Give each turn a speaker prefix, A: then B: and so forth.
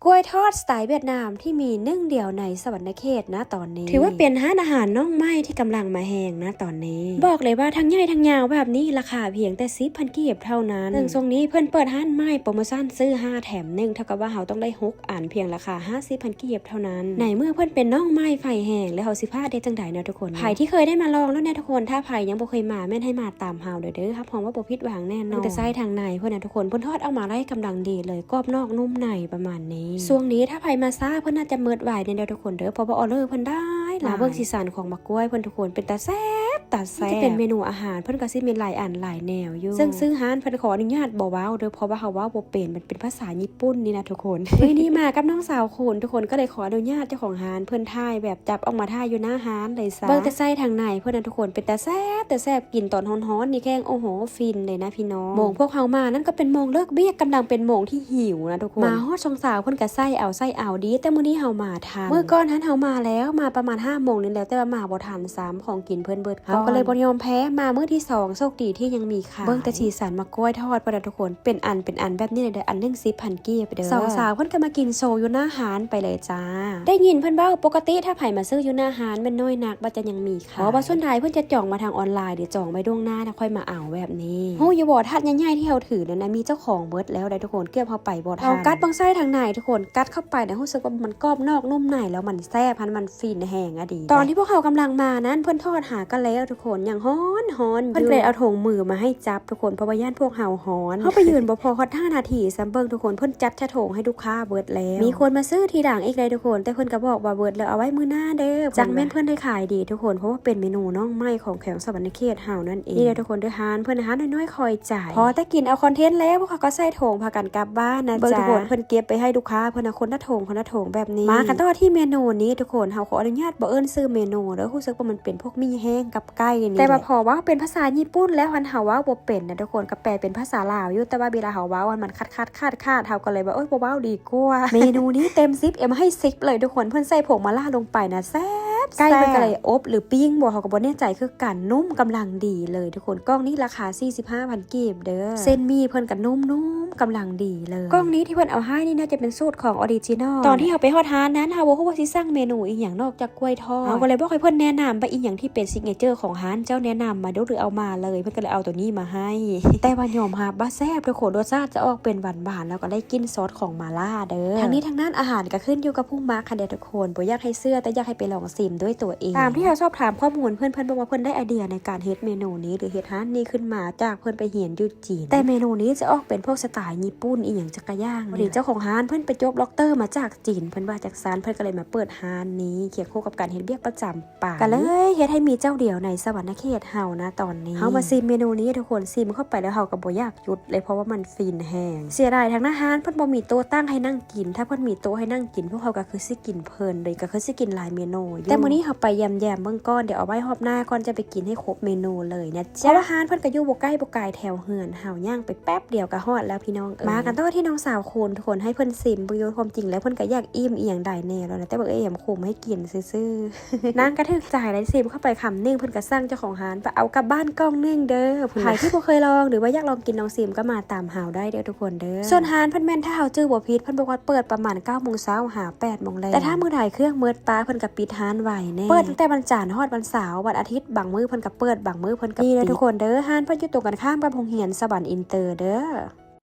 A: กล้วยทอดสไตล์เวียดนามที่มีนึ่งเดียวในสวรรณเขตนะตอนนี้ถือว่าเป็นร้านอาหารน้องไม้ที่กำลังมาแหงนะตอนนี้บอกเลยว่าทั้งใหญ่ทั้งยาวแบบนี้ราคาเพียงแต่10,000 กีบเท่านั้นซึ่งช่วงนี้เพื่อนเปิดร้านไม้โปรโมชั่นซื้อ5แถม1เท่ากับว่าเราต้องได้6อันเพียงราคา50,000 กีบเท่านั้นในเมื่อเพื่อนเป็นน้องไม้ไฟแหงและเขาสิพลาดได้จังใดนะทุกคนไผ่ที่เคยได้มาลองแล้วเนี่ยทุกคนถ้าไผ่ยังบ่เคยมาแม่นให้มาตามเฮาเด้อครับผมว่าบ่ผิดหวังแน่นอนแต่ไส้ทางในเพื่อนนะทุกคนเพื่อนทอดออกมาได้กำลังดีเลยกรอบนอกนุ่มในประมาณนี้ช่วงนี้ถ้าไผ่มาซ่าเพื่อนน่าจะเมิดไหวในเดียวทุกคนเด้อเพราะว่าออเดอร์เพื่อนได้มาเบิ่งสีสันของมะกล้วยเพื่อนทุกคนเป็นตาแซ่บจะเป็นเมนูอาหารเพื่อนก็สิมีหลายอันหลายแนวอยู่ซึ่งซื้อร้านเพื่อนขออนุญาตบ่ว้าวเด้อเพราะว่าเขาว่าบ่เป็นมันเป็นภาษาญี่ปุ่นนี่นะทุกคนนี่มากับน้องสาวคุณทุกคนก็เลยขออนุญาตเจ้าของร้านเพื่อนถ่ายแบบจับออกมาถ่ายอยู่หน้าร้านเลยซะเบิ่งแต่ไส้ทางในเพื่อนทุกคนเป็นตาแซ่บกินตอนฮ้อนๆนี่แค่โอ้โหฟินเลยนะพี่น้องโมงพวกเขามานั่นก็เป็นโมงเลิกเบี้ยกำลังเป็นโมงที่หิวนะทุกคนมาฮอดสองสาวเพื่อนก็ไส้เอาดีแต่มื้อนี้เฮามาทันเมื่อก่อนนั้นเฮามาแล้วมาประมาณ5 โมงนี่แล้วแต่ว่ามาบ่ทัน3ของกินเพิ่นเบิดเฮาก็เลยบ่ยอมแพ้มามื้อที่2โชคดีที่ยังมีขายเบิ่งแต่สีสันมะกล้วยทอดบ่ได้ทุกคนเป็นอันแบบนี้เลยเด้ออันนึง10,000 กีบไปเด้อสองสาวเพิ่นก็มากินโซอยู่หน้าร้านไปเลยจ้าได้ยินเพิ่นเว้าปกติถ้าไผมาซื้ออยู่หน้าร้านแม่นน้อยนักบ่จะยังมีขายเพราะว่าส่วนใหญ่เพิ่นจะจองมาทางออนไลน์เดี๋ยวจองไว้ล่วงหน้าแล้วค่อยมาเอาแบบนี้โหอย่าบ่ทัดใหญ่ๆที่เฮาถือนั่นนะมีเจ้าของเบิดแล้วได้ทุกคนเก็บเฮาไปบ่ทันเอากัดบังไส้ทางในทุกคนกัดเข้าไปนะรู้สึกว่ามันกรอบนอกนุ่มในแล้วมันแซ่บมันฟินแห้งอะดีตอนที่พวกเขากำลังมานั้นเพื่อนทอดหากันแล้วทุกคนอย่างฮ้อนเพื่อนเลยเอาถุงมือมาให้จับทุกคนเพราะว่าย่านพวกเฮาฮ้อนเขาไปยืนบ่พอฮอด5 นาทีซัมเบิงทุกคนเพื่อนจัดชะโถงให้ลูกค้าเบิดแล้วมีคนมาซื้อทีหลังอีกเลยทุกคนแต่เพื่อนก็บอกว่าเบิดแล้วเอาไว้มื้อหน้าเด้อจังแม่นเพื่อนได้ขายดีทุกคนเพราะว่าเป็นเมนูน้องไม้ของแขวงสวรรณเขตเฮานั่นเองนี่เลยทุกคนเด้อฮานเพื่อนฮานน้อยๆคอยจ่ายพอแต่กินเอาคอนเทนต์แล้วพวกเขาก็ใส่ถุงพากันกลับบ้านนะจ๊ะทุกคนเพื่อนเก็บไปให้ลูกค้าเพื่อนคนละถุงแบบนี้มากันต่อที่เมนูนี้ทุกคนเฮาขออนุญาตบ่เอิ้นซื้อเมนูเด้อรู้สึกว่ามันเป็นพวกมี่แห้งกับไก่นี่แต่ว่าพอว่าเป็นภาษาญี่ปุ่นแล้วเฮาว่าบ่เป็นนะทุกคนก็แปลเป็นภาษาลาวอยู่แต่ว่าเวลาเฮาว่ามันขาดเฮาก็เลยว่าบ่เว้าดีกว่าเมนูนี้เต็ม10ให้10เลยทุกคนเพิ่นใส่ผงมะระลงไปนะแซ่บไก่มันก็เลยอบหรือปิ้งบ่เฮาก็บ่แน่ใจคือกันนุ่มกำลังดีเลยทุกคนกล้องนี้ราคา 45,000 กีบเด้อเส้นมีเพิ่นก็นุ่มกำลังดีเลยกล้องนี้ที่เพิ่นเอาให้นี่น่าจะเป็นสูตรของออริจินอลตอนที่เฮาไปฮอดร้านนั้นเฮาบ่ฮู้ว่าสิสั่งเมนูอีหยังนอกจากกล้วยทอดเฮาก็เลยบอกให้เพิ่นแนะนำไปอีหยังที่เป็นซิกเนเจอร์ของร้านเจ้าแนะนำมาดูหรือเอามาเลยเพิ่นก็เลยเอาตัวนี้มาให้แต่ว่ายอมรับว่าแซ่บทุกคนรสชาติจะออกเป็นหวานๆแล้วก็ได้กินซอสของมาล่าเด้อทั้งนี้ทั้งนั้นอาหารก็ขึ้นอยู่กับผู้มักค่ะเด้อทุกคนบ่อยากให้เชื่อแต่อยากให้ไปลองชิมด้วยตัวเองตามที่เฮาสอบถามข้อมูลเพิ่นบอกว่าเพิ่นได้ไอเดียในการเฮ็ดเมนูนี้หรือเฮ็ดร้านนี้ขึ้นมาจากเพิ่นไปเรียนอยู่จีนแต่เมนูนี้จะออกเป็นพวกสไตล์ญี่ปุ่นอีหยังจักอย่างนี่เจ้าของร้านเพิ่นไปจบด็อกเตอร์มาจากจีนเพิ่นว่าจากซานเพิ่นก็เลยมาเปิดร้านนี้เกี่ยวกับการเฮ็ดเวียกประจำป่าก็เลยเฮ็ดให้มีเจ้าเดียวในสวรรณเขตเฮานะตอนนี้เฮามาซิมเมนูนี้ทุกคนซิมเข้าไปแล้วเฮาก็บ่อยากหยุดเลยเพราะว่ามันฟินแฮงเสียดายทางอาหารเพิ่นบ่มีโต๊ะตั้งให้นั่งกินถ้าเพิ่นมีโต๊ะให้นั่งกินพวกเฮาก็คือสิกินเพลินเลยก็คือสิกินหลายเมนูแต่มื้อนี้เฮาไปแยมๆเบิ่งก่อนเดี๋ยวเอาไว้รอบหน้าก่อนจะไปกินให้ครบเมนูเลยนะจ๊ะอาหารเพิ่นก็อยู่บ่ใกล้บ่ไกลแถวเฮือนเฮาย่างไปแป๊บเดียวก็ฮอดแล้วพี่น้องมากันต่อที่น้องสาวคุณทุกคนให้เพิ่นซิมบ่อยู่ความจริงแล้วเพิ่นก็อยากอิ่มอีหยังได้แน่แล้วนะแต่บ่คุมให้กินซื่อๆนางก็ถึกใจได้ซิมเข้าไปคำนึงเพิ่นก็สั่งเจ้าของร้านไปเอากลับบ้านกล่องนึงเด้อใครที่บ่เคยลองหรือว่าอยากลองกินลองซิมก็มาตามเฮาได้เด้อทุกคนเด้อส่วนร้านเพิ่นแม่นถ้าเฮาจื้อบ่ผิดเพิ่นบอกว่าเปิดประมาณ 9 โมงเช้าหา 8 โมงแลงแต่ถ้ามื้อใดเครื่องมืดปลาเพิ่นก็ปิดร้านไว้แน่เปิดตั้งแต่วันจันทร์ฮอดวันเสาร์วันอาทิตย์บางมื้อเพิ่นก็เปิดบางมื้อเพิ่นก็ปิดนี่เด้อทุกคนเด้อร้านเพิ่นอยู่ตรงกันข้ามกับโรงเรียนสวรรค์อินเตอร์เด้อ